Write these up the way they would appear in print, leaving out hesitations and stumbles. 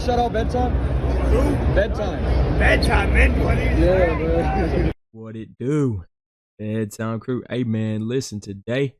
shout out bedtime? Who? Bedtime. Bedtime, man. What is Yeah, bro. What it do? Bedtime crew. Hey man, listen, today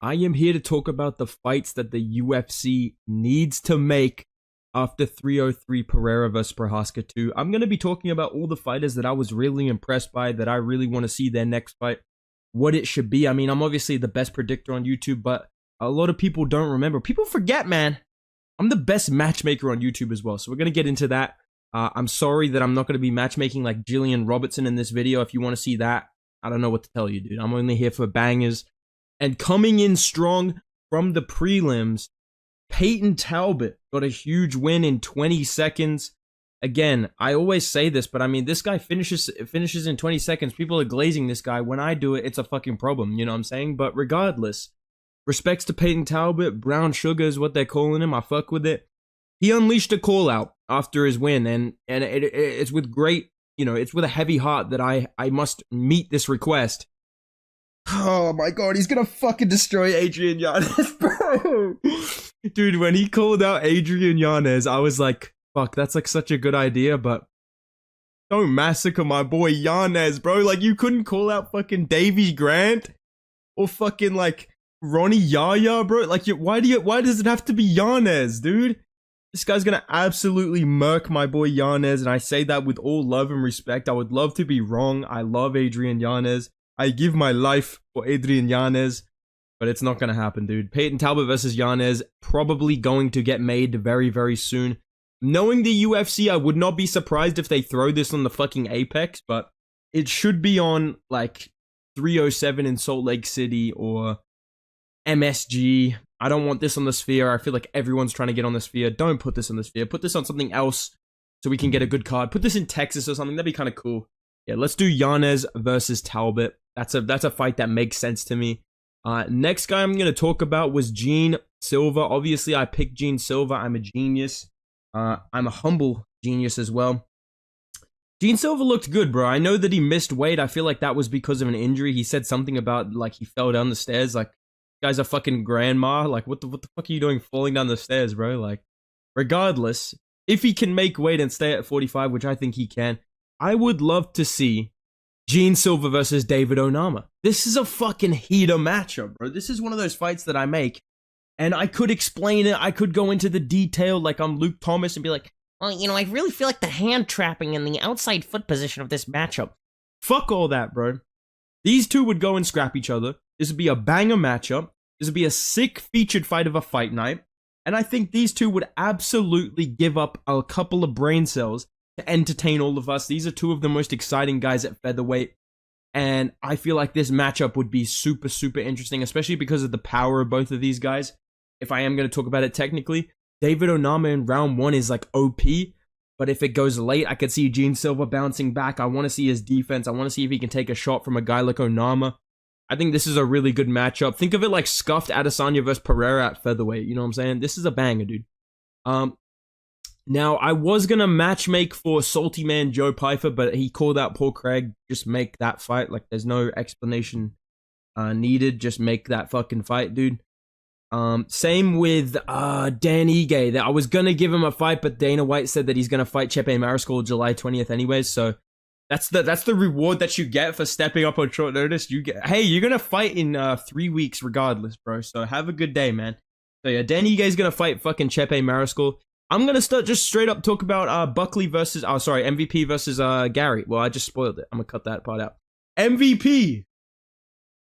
I am here to talk about the fights that the UFC needs to make after 303 Pereira vs. Prochazka 2. I'm going to be talking about all the fighters that I was really impressed by, that I really want to see their next fight, what it should be. I mean, I'm obviously the best predictor on YouTube, but a lot of people don't remember. People forget, man. I'm the best matchmaker on YouTube as well, so we're going to get into that. I'm sorry that I'm not going to be matchmaking like Jillian Robertson in this video. If you want to see that, I don't know what to tell you, dude. I'm only here for bangers. And coming in strong from the prelims, Peyton Talbot got a huge win in 20 seconds. Again, I always say this, but I mean, this guy finishes in 20 seconds. People are glazing this guy. When I do it, it's a fucking problem. You know what I'm saying? But regardless, respects to Peyton Talbot. Brown sugar is what they're calling him. I fuck with it. He unleashed a call out after his win, and it's with great, you know, it's with a heavy heart that I must meet this request. Oh my god, he's gonna fucking destroy Adrien Yanez, bro. Dude, when he called out Adrien Yanez, I was like, fuck, that's like such a good idea, but don't massacre my boy Yanez, bro. Like, you couldn't call out fucking Davy Grant or fucking like Ronnie Yaya, bro. Like, why does it have to be Yanez, dude? This guy's gonna absolutely murk my boy Yanez, and I say that with all love and respect. I would love to be wrong. I love Adrien Yanez. I give my life for Adrien Yanez, but it's not gonna happen, dude. Peyton Talbot versus Yanez, probably going to get made very, very soon. Knowing the UFC, I would not be surprised if they throw this on the fucking Apex, but it should be on, like, 307 in Salt Lake City or MSG. I don't want this on the Sphere. I feel like everyone's trying to get on the Sphere. Don't put this on the Sphere. Put this on something else so we can get a good card. Put this in Texas or something. That'd be kind of cool. Yeah, let's do Yanez versus Talbot. That's a fight that makes sense to me. Next guy I'm going to talk about was Gene Silva. Obviously, I picked Gene Silva. I'm a genius. I'm a humble genius as well. Gene Silva looked good, bro. I know that he missed weight. I feel like that was because of an injury. He said something about, like, he fell down the stairs. Like, guy's a fucking grandma. Like, what the fuck are you doing falling down the stairs, bro? Like, regardless, if he can make weight and stay at 45, which I think he can, I would love to see Gene Silva versus David Onama. This is a fucking heater matchup, bro. This is one of those fights that I make, and I could explain it. I could go into the detail like I'm Luke Thomas and be like, well, you know, I really feel like the hand trapping and the outside foot position of this matchup. Fuck all that, bro. These two would go and scrap each other. This would be a banger matchup. This would be a sick featured fight of a fight night. And I think these two would absolutely give up a couple of brain cells to entertain all of us. These are two of the most exciting guys at featherweight. And I feel like this matchup would be super, super interesting, especially because of the power of both of these guys. If I am going to talk about it technically, David Onama in round 1 is like OP. But if it goes late, I could see Gene Silva bouncing back. I want to see his defense. I want to see if he can take a shot from a guy like Onama. I think this is a really good matchup. Think of it like scuffed Adesanya versus Pereira at featherweight. You know what I'm saying? This is a banger, dude. Now, I was going to matchmake for Salty Man Joe Pyfer, but he called out Paul Craig. Just make that fight. Like, there's no explanation needed. Just make that fucking fight, dude. Same with Dan Ige. I was going to give him a fight, but Dana White said that he's going to fight Chepe Mariscal July 20th anyways, so that's the reward that you get for stepping up on short notice. You get, hey, you're going to fight in 3 weeks regardless, bro, so have a good day, man. So yeah, Dan Ige's going to fight fucking Chepe Mariscal. I'm going to start just straight up talk about Buckley versus, MVP versus Gary. Well, I just spoiled it. I'm going to cut that part out. MVP,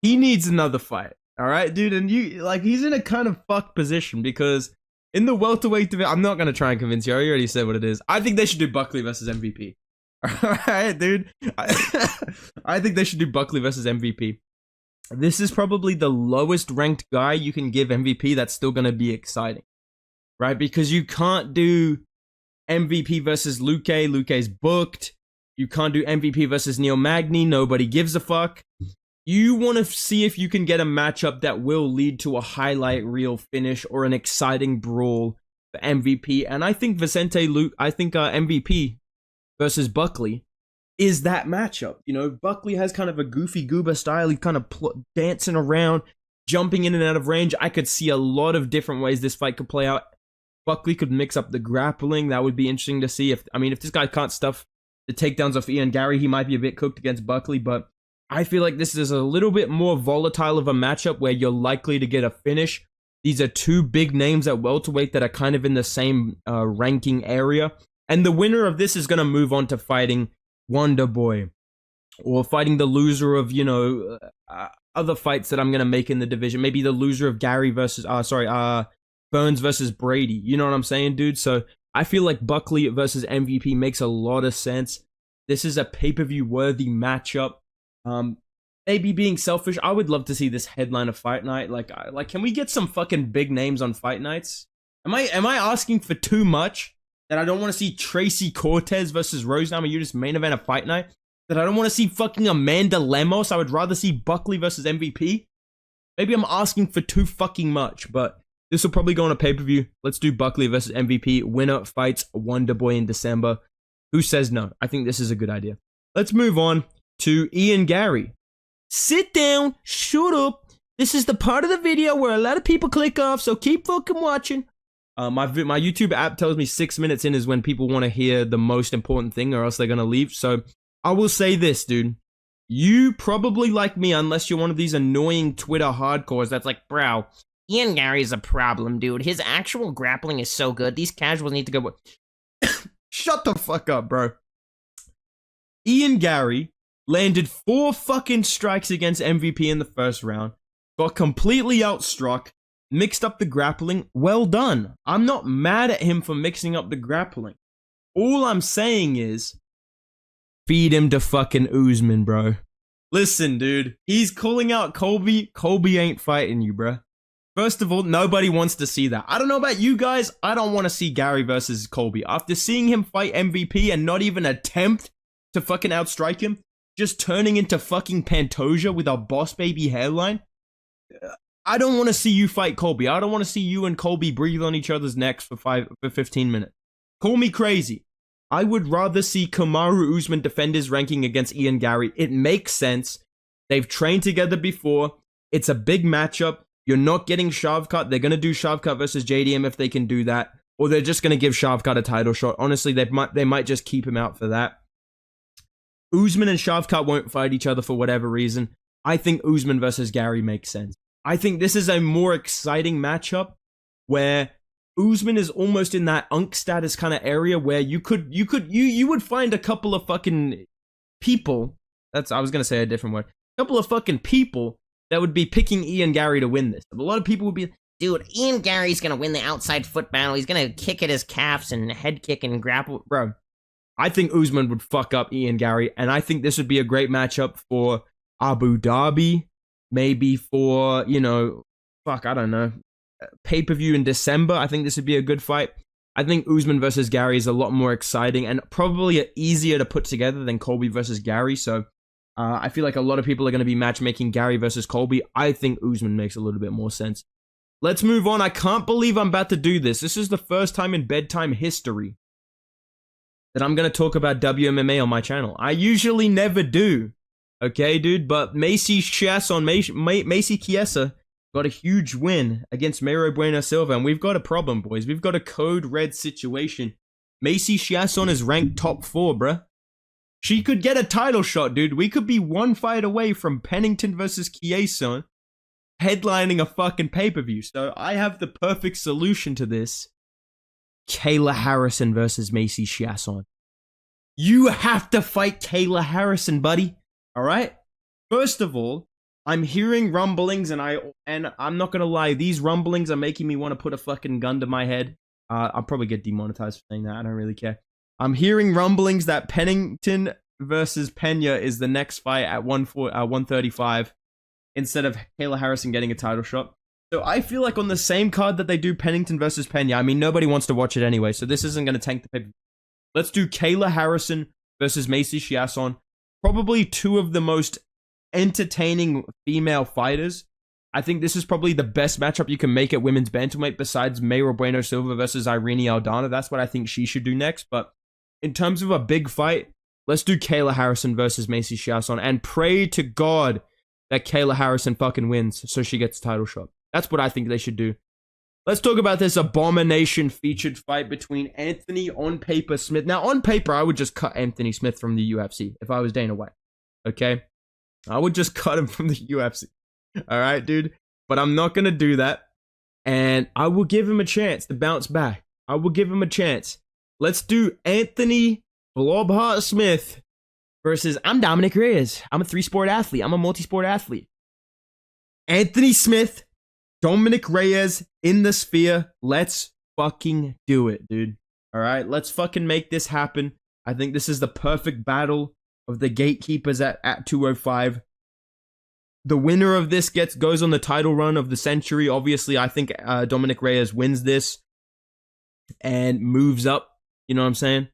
he needs another fight. All right, dude, and he's in a kind of fucked position because in the welterweight division, I'm not gonna try and convince you. I already said what it is. I think they should do Buckley versus MVP. All right, dude. I think they should do Buckley versus MVP. This is probably the lowest ranked guy you can give MVP that's still gonna be exciting, right? Because you can't do MVP versus Luque. Luque's booked. You can't do MVP versus Neil Magny. Nobody gives a fuck. You want to see if you can get a matchup that will lead to a highlight reel finish or an exciting brawl for MVP. And I think MVP versus Buckley is that matchup. You know, Buckley has kind of a goofy goober style. He's kind of dancing around, jumping in and out of range. I could see a lot of different ways this fight could play out. Buckley could mix up the grappling. That would be interesting to see. If this guy can't stuff the takedowns off Ian Gary, he might be a bit cooked against Buckley, but I feel like this is a little bit more volatile of a matchup where you're likely to get a finish. These are two big names at welterweight that are kind of in the same ranking area. And the winner of this is going to move on to fighting Wonder Boy, or fighting the loser of, other fights that I'm going to make in the division. Maybe the loser of Burns versus Brady. You know what I'm saying, dude? So I feel like Buckley versus MVP makes a lot of sense. This is a pay-per-view worthy matchup. Maybe being selfish, I would love to see this headline of Fight Night. Like, can we get some fucking big names on Fight Nights? Am I asking for too much? That I don't want to see Tracy Cortez versus Rose Namajunas main event of Fight Night? That I don't want to see fucking Amanda Lemos? I would rather see Buckley versus MVP? Maybe I'm asking for too fucking much, but this will probably go on a pay-per-view. Let's do Buckley versus MVP. Winner fights Wonder Boy in December. Who says no? I think this is a good idea. Let's move on to Ian Gary. Sit down, shut up. This is the part of the video where a lot of people click off, so keep fucking watching. My YouTube app tells me 6 minutes in is when people want to hear the most important thing, or else they're going to leave. So I will say this, dude. You probably like me, unless you're one of these annoying Twitter hardcores that's like, bro, Ian Gary's a problem, dude. His actual grappling is so good. These casuals need to go... Shut the fuck up, bro. Ian Gary landed 4 fucking strikes against MVP in the first round. Got completely outstruck. Mixed up the grappling. Well done. I'm not mad at him for mixing up the grappling. All I'm saying is, feed him to fucking Usman, bro. Listen, dude. He's calling out Colby. Colby ain't fighting you, bro. First of all, nobody wants to see that. I don't know about you guys. I don't want to see Gary versus Colby. After seeing him fight MVP and not even attempt to fucking outstrike him, just turning into fucking Pantoja with a boss baby hairline. I don't want to see you fight Colby. I don't want to see you and Colby breathe on each other's necks for 15 minutes. Call me crazy. I would rather see Kamaru Usman defend his ranking against Ian Gary. It makes sense. They've trained together before. It's a big matchup. You're not getting Shavkat. They're going to do Shavkat versus JDM if they can do that. Or they're just going to give Shavkat a title shot. Honestly, they might just keep him out for that. Usman and Shavkat won't fight each other for whatever reason. I think Usman versus Gary makes sense. I think this is a more exciting matchup where Usman is almost in that unk status kind of area where you would find a couple of fucking people. I was going to say a different word. A couple of fucking people that would be picking Ian Gary to win this. A lot of people would be, dude, Ian Gary's going to win the outside foot battle. He's going to kick at his calves and head kick and grapple. Bro, I think Usman would fuck up Ian Gary, and I think this would be a great matchup for Abu Dhabi. Maybe for, I don't know, pay-per-view in December. I think this would be a good fight. I think Usman versus Gary is a lot more exciting and probably easier to put together than Colby versus Gary. So I feel like a lot of people are going to be matchmaking Gary versus Colby. I think Usman makes a little bit more sense. Let's move on. I can't believe I'm about to do this. This is the first time in bedtime history that I'm going to talk about WMMA on my channel. I usually never do. Okay, dude, but Macy Chiesa got a huge win against Mero Bueno Silva, and we've got a problem, boys. We've got a code red situation. Macy Chiesa is ranked top 4, bruh. She could get a title shot, dude. We could be one fight away from Pennington versus Chiesa headlining a fucking pay-per-view. So I have the perfect solution to this. Kayla Harrison versus Macy Chiesa. You have to fight Kayla Harrison, buddy. All right. First of all, I'm hearing rumblings, and I'm not gonna lie. These rumblings are making me want to put a fucking gun to my head. I'll probably get demonetized for saying that. I don't really care. I'm hearing rumblings that Pennington versus Pena is the next fight at 135 instead of Kayla Harrison getting a title shot. So I feel like on the same card that they do Pennington versus Pena, I mean, nobody wants to watch it anyway, so this isn't going to tank the pay. Let's do Kayla Harrison versus Macy Chiasson. Probably two of the most entertaining female fighters. I think this is probably the best matchup you can make at women's bantamweight besides Mayra Bueno Silva versus Irene Aldana. That's what I think she should do next. But in terms of a big fight, let's do Kayla Harrison versus Macy Chiasson and pray to God that Kayla Harrison fucking wins so she gets a title shot. That's what I think they should do. Let's talk about this abomination featured fight between Anthony on paper Smith. Now, on paper, I would just cut Anthony Smith from the UFC if I was Dana White. Okay? I would just cut him from the UFC. All right, dude? But I'm not going to do that. And I will give him a chance to bounce back. I will give him a chance. Let's do Anthony Blobheart Smith versus I'm Dominic Reyes. I'm a 3-sport athlete. I'm a multi-sport athlete. Anthony Smith, Dominic Reyes in the sphere. Let's fucking do it, dude. All right, let's fucking make this happen. I think this is the perfect battle of the gatekeepers at 205. The winner of this goes on the title run of the century. Obviously, I think Dominic Reyes wins this and moves up. You know what I'm saying?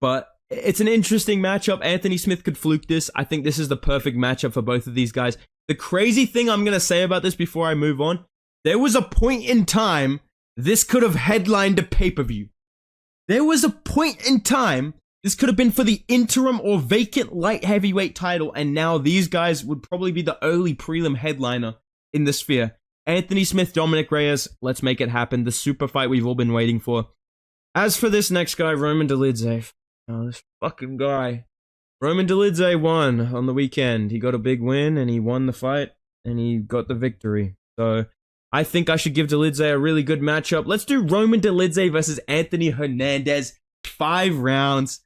But it's an interesting matchup. Anthony Smith could fluke this. I think this is the perfect matchup for both of these guys. The crazy thing I'm going to say about this before I move on, there was a point in time this could have headlined a pay-per-view. There was a point in time this could have been for the interim or vacant light heavyweight title, and now these guys would probably be the early prelim headliner in the sphere. Anthony Smith, Dominic Reyes, let's make it happen. The super fight we've all been waiting for. As for this next guy, Roman Delid, oh, this fucking guy. Roman Delid won on the weekend. He got a big win, and he won the fight, and he got the victory. So I think I should give Delid a really good matchup. Let's do Roman Delid versus Anthony Hernandez. 5 rounds.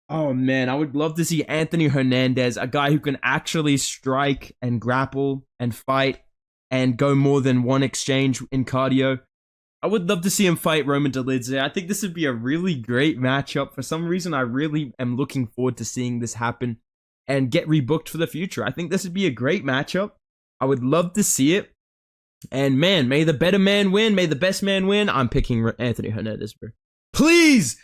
Oh man, I would love to see Anthony Hernandez, a guy who can actually strike and grapple and fight and go more than one exchange in cardio. I would love to see him fight Roman Delid. I think this would be a really great matchup. For some reason, I really am looking forward to seeing this happen and get rebooked for the future. I think this would be a great matchup. I would love to see it. And man, may the better man win. May the best man win. I'm picking Anthony Hernandez, bro. Please,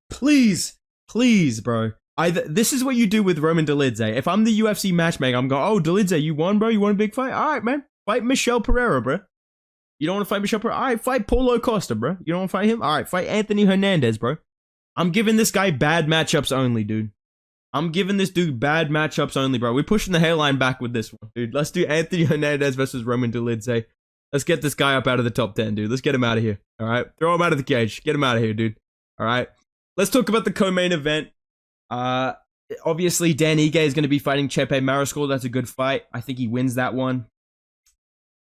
please. Please, bro. This is what you do with Roman Delid. If I'm the UFC matchmaker, I'm going, oh, Delid, you won, bro? You won a big fight? All right, man. Fight Michelle Pereira, bro. You don't want to fight Michelle Pereira? All right, fight Paulo Costa, bro. You don't want to fight him? All right, fight Anthony Hernandez, bro. I'm giving this guy bad matchups only, dude. I'm giving this dude bad matchups only, bro. We're pushing the hairline back with this one, dude. Let's do Anthony Hernandez versus Roman Delid. Let's get this guy up out of the top 10, dude. Let's get him out of here, all right? Throw him out of the cage. Get him out of here, dude. All right? Let's talk about the co-main event. Obviously, Dan Ige is going to be fighting Chepe Mariscal. That's a good fight. I think he wins that one.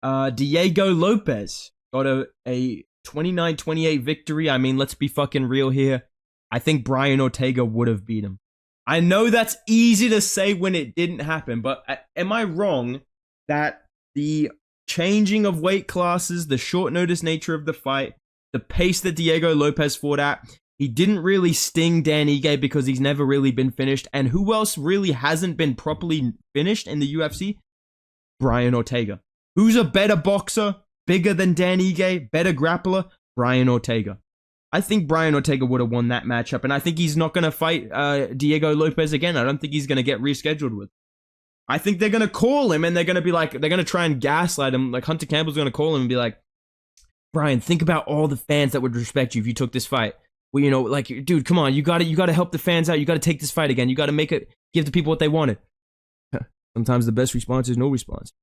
Diego Lopez got a 29-28 victory. I mean, let's be fucking real here. I think Brian Ortega would have beat him. I know that's easy to say when it didn't happen, but am I wrong that the changing of weight classes, the short notice nature of the fight, the pace that Diego Lopez fought at, he didn't really sting Dan Ige because he's never really been finished. And who else really hasn't been properly finished in the UFC? Brian Ortega. Who's a better boxer, bigger than Dan Ige, better grappler? Brian Ortega. I think Brian Ortega would have won that matchup, and I think he's not going to fight Diego Lopez again. I don't think he's going to get rescheduled with. I think they're going to call him, and they're going to be like, they're going to try and gaslight him. Like Hunter Campbell's going to call him and be like, Brian, think about all the fans that would respect you if you took this fight. Well, you know, like, dude, come on, you got to help the fans out. You got to take this fight again. You got to make it, give the people what they wanted. Sometimes the best response is no response.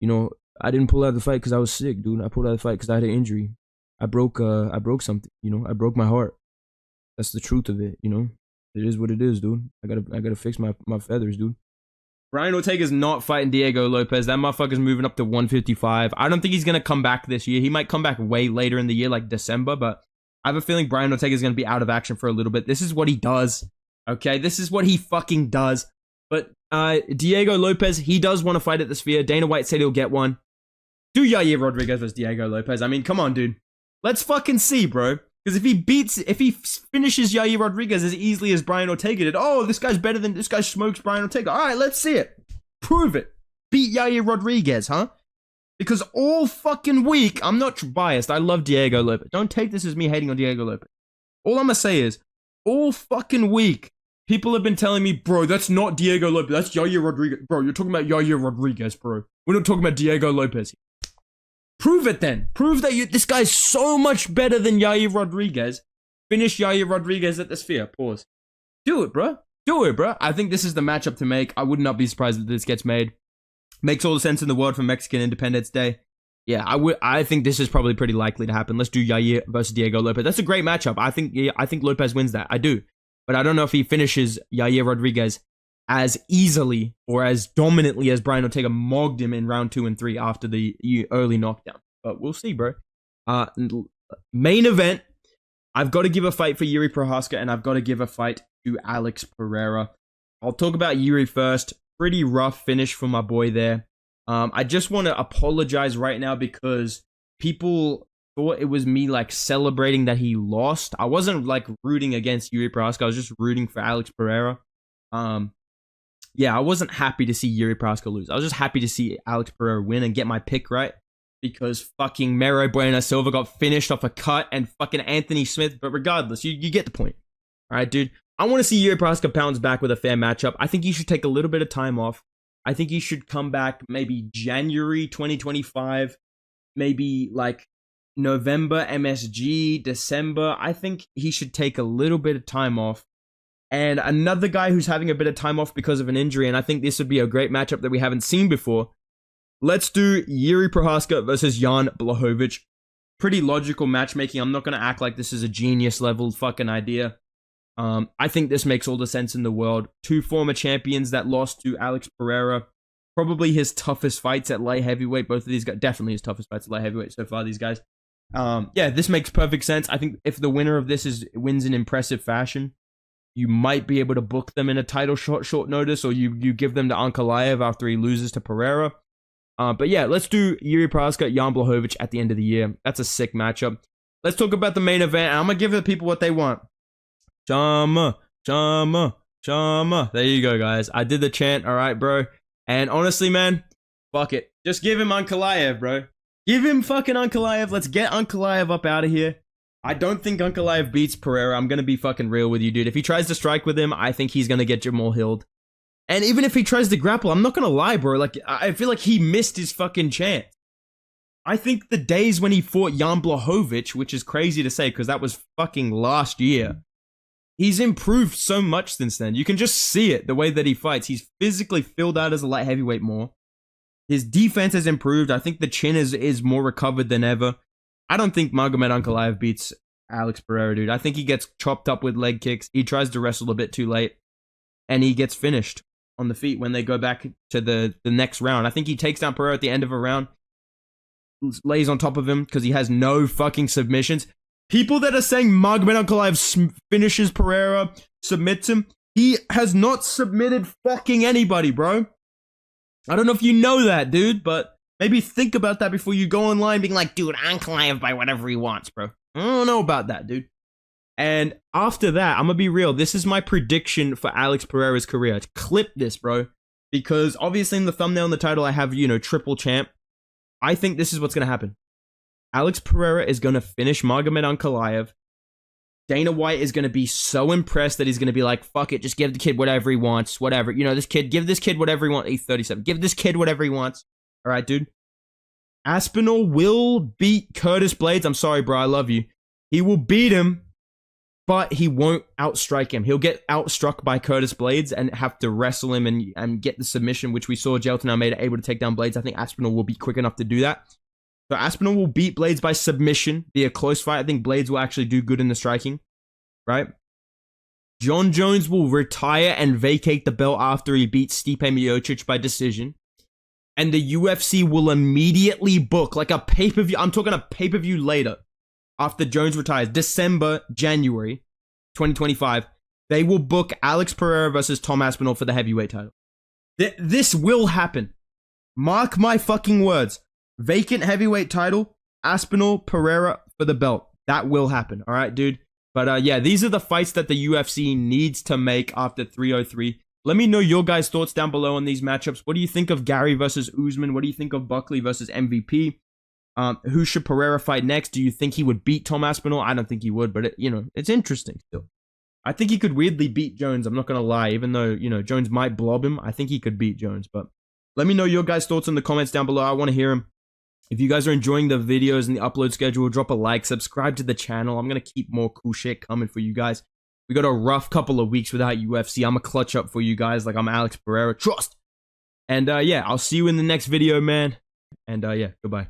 You know, I didn't pull out of the fight because I was sick, dude. I pulled out of the fight because I had an injury. I broke something. You know, I broke my heart. That's the truth of it. You know, it is what it is, dude. I gotta fix my feathers, dude. Brian Ortega's not fighting Diego Lopez. That motherfucker's moving up to 155. I don't think he's gonna come back this year. He might come back way later in the year, like December, but I have a feeling Brian Ortega is going to be out of action for a little bit. This is what he does, okay? This is what he fucking does. But Diego Lopez, he does want to fight at the Sphere. Dana White said he'll get one. Do Yair Rodriguez versus Diego Lopez. I mean, come on, dude. Let's fucking see, bro. Because if he finishes Yair Rodriguez as easily as Brian Ortega did, oh, this guy smokes Brian Ortega. All right, let's see it. Prove it. Beat Yair Rodriguez, huh? Because all fucking week, I'm not biased. I love Diego Lopez. Don't take this as me hating on Diego Lopez. All I'm going to say is, all fucking week, people have been telling me, bro, that's not Diego Lopez. That's Yair Rodriguez. Bro, you're talking about Yair Rodriguez, bro. We're not talking about Diego Lopez. Prove it then. Prove that this guy's so much better than Yair Rodriguez. Finish Yair Rodriguez at the Sphere. Pause. Do it, bro. Do it, bro. I think this is the matchup to make. I would not be surprised if this gets made. Makes all the sense in the world for Mexican Independence Day. Yeah, I think this is probably pretty likely to happen. Let's do Yair versus Diego Lopez. That's a great matchup. I think Lopez wins that. I do. But I don't know if he finishes Yair Rodriguez as easily or as dominantly as Brian Ortega mogged him in round 2 and 3 after the early knockdown. But we'll see, bro. Main event. I've got to give a fight for Yuri Prochazka, and I've got to give a fight to Alex Pereira. I'll talk about Yuri first. Pretty rough finish for my boy there. I just want to apologize right now because people thought it was me like celebrating that he lost. I wasn't like rooting against Yuri Prochazka. I was just rooting for Alex Pereira. Yeah, I wasn't happy to see Yuri Prochazka lose. I was just happy to see Alex Pereira win and get my pick right because fucking Mero Bueno Silva got finished off a cut and fucking Anthony Smith. But regardless, you get the point. All right, dude. I want to see Yuri Prochazka bounce back with a fair matchup. I think he should take a little bit of time off. I think he should come back maybe January 2025, maybe like November MSG, December. I think he should take a little bit of time off. And another guy who's having a bit of time off because of an injury, and I think this would be a great matchup that we haven't seen before. Let's do Yuri Prochazka versus Jan Blachowicz. Pretty logical matchmaking. I'm not going to act like this is a genius level fucking idea. I think this makes all the sense in the world. 2 former champions that lost to Alex Pereira. Probably his toughest fights at light heavyweight. Both of these guys, definitely his toughest fights at light heavyweight so far, these guys. Yeah, this makes perfect sense. I think if the winner of this wins in impressive fashion, you might be able to book them in a title short notice, or you give them to Ankalaev after he loses to Pereira. But yeah, let's do Yuri Prochazka, Jan Blachowicz at the end of the year. That's a sick matchup. Let's talk about the main event. I'm going to give the people what they want. Chama, chama, chama. There you go, guys. I did the chant, all right, bro. And honestly, man, fuck it. Just give him Ankalaev, bro. Give him fucking Ankalaev. Let's get Ankalaev up out of here. I don't think Ankalaev beats Pereira. I'm going to be fucking real with you, dude. If he tries to strike with him, I think he's going to get Jamal Hilled. And even if he tries to grapple, I'm not going to lie, bro. Like, I feel like he missed his fucking chance. I think the days when he fought Jan Blachowicz, which is crazy to say because that was fucking last year, he's improved so much since then. You can just see it, the way that he fights. He's physically filled out as a light heavyweight more. His defense has improved. I think the chin is more recovered than ever. I don't think Magomed Ankalaev beats Alex Pereira, dude. I think he gets chopped up with leg kicks. He tries to wrestle a bit too late. And he gets finished on the feet when they go back to the next round. I think he takes down Pereira at the end of a round. Lays on top of him because he has no fucking submissions. People that are saying Magomed Ankalaev finishes Pereira, submits him, he has not submitted fucking anybody, bro. I don't know if you know that, dude, but maybe think about that before you go online being like, dude, Ankalaev by whatever he wants, bro. I don't know about that, dude. And after that, I'm going to be real. This is my prediction for Alex Pereira's career. Clip this, bro. Because obviously in the thumbnail and the title, I have, triple champ. I think this is what's going to happen. Alex Pereira is going to finish Magomed Ankalaev. Dana White is going to be so impressed that he's going to be like, fuck it, just give the kid whatever he wants, whatever. Give this kid whatever he wants. He's 37. Give this kid whatever he wants. All right, dude. Aspinall will beat Curtis Blades. I'm sorry, bro. I love you. He will beat him, but he won't outstrike him. He'll get outstruck by Curtis Blades and have to wrestle him and get the submission, which we saw Gelton Almeida able to take down Blades. I think Aspinall will be quick enough to do that. So Aspinall will beat Blades by submission, be a close fight. I think Blades will actually do good in the striking, right? John Jones will retire and vacate the belt after he beats Stipe Miocic by decision. And the UFC will immediately book, like a pay-per-view. I'm talking a pay-per-view later, after Jones retires, December, January 2025. They will book Alex Pereira versus Tom Aspinall for the heavyweight title. This will happen. Mark my fucking words. Vacant heavyweight title, Aspinall, Pereira for the belt. That will happen. All right, dude. But yeah, these are the fights that the UFC needs to make after 303. Let me know your guys' thoughts down below on these matchups. What do you think of Gary versus Usman? What do you think of Buckley versus MVP? Who should Pereira fight next? Do you think he would beat Tom Aspinall? I don't think he would, but it's interesting still. I think he could weirdly beat Jones. I'm not going to lie. Even though, Jones might blob him, I think he could beat Jones. But let me know your guys' thoughts in the comments down below. I want to hear them. If you guys are enjoying the videos and the upload schedule, drop a like, subscribe to the channel. I'm going to keep more cool shit coming for you guys. We got a rough couple of weeks without UFC. I'm a clutch up for you guys like I'm Alex Pereira. Trust! And yeah, I'll see you in the next video, man. And yeah, goodbye.